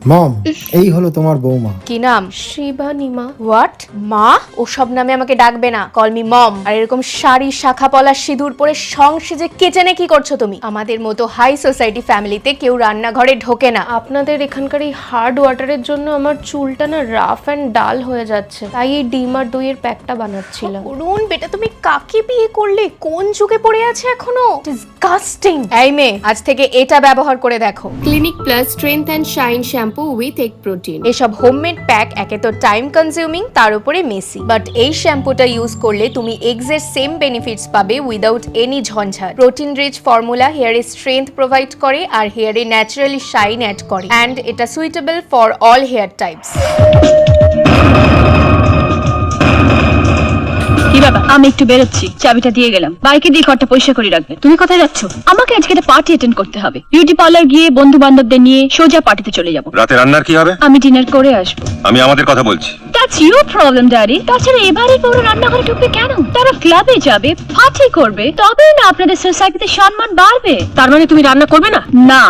মম, এই হলো তোমার বৌমা। কি নাম? শিবানীমা। হোয়াট? মা? ওসব নামে আমাকে ডাকবে না, কল মি মম। আর এরকম শাড়ি, শাখা পলা, সিঁদুর পরে সংসেজে কিচেনে কি করছো তুমি? আমাদের মতো হাই সোসাইটি ফ্যামিলিতে কেউ রান্নাঘরে ঢোকে না। আপনাদের এখানকার এই হার্ড ওয়াটারের জন্য আমার চুলটা না রাফ এন্ড ডাল হয়ে যাচ্ছে, তাই এই ডিম আর দইয়ের প্যাকটা বানাচ্ছিলাম। অরুণ বেটা, তুমি কাকে বিয়ে করলে? কোন যুগে পড়ে আছে এখনো? ডিসগাস্টিং। এই মেয়ে, আজ থেকে এটা ব্যবহার করে দেখো। Clinic Plus strength and shine shampoo with egg protein. এসব হোমমেড প্যাক একে তো টাইম কনজিউমিং, তার উপরে মেসি, বাট এই শ্যাম্পুটা ইউজ করলে তুমি এগস এর সেম বেনিফিটস পাবে উইদাউট এনি ঝঞ্ঝাট। প্রোটিন রিচ ফর্মুলা হেয়ারে স্ট্রেংথ প্রোভাইড করে আর হেয়ারে ন্যাচারালি শাইন অ্যাড করে, অ্যান্ড এটা suitable for all hair types. কি বাবা, আমি একটু বেরোচ্ছি, চাবিটা দিয়ে গেলাম। বাইকে দিয়ে ঘরটা পরিষ্কার করে রাখবে। তুমি কোথায় যাচ্ছ? আমাকে আজকে একটা পার্টি অ্যাটেন্ড করতে হবে। বিউটি পার্লার গিয়ে বন্ধু বান্ধবদের নিয়ে সোজা পার্টিতে চলে যাব। রাতে রান্নার কি হবে? আমি ডিনার করে আসবো। আমি আমাদের কথা বলছি। That's your problem daddy. তাছাড়া এবারে পুরো রান্নাঘরে ঢুকবে কেন? তারা ক্লাবে যাবে, পার্টি করবে, তবেই না আপনাদের সোসাইটিতে সম্মান বাড়বে। তার মানে তুমি রান্না করবে না? না।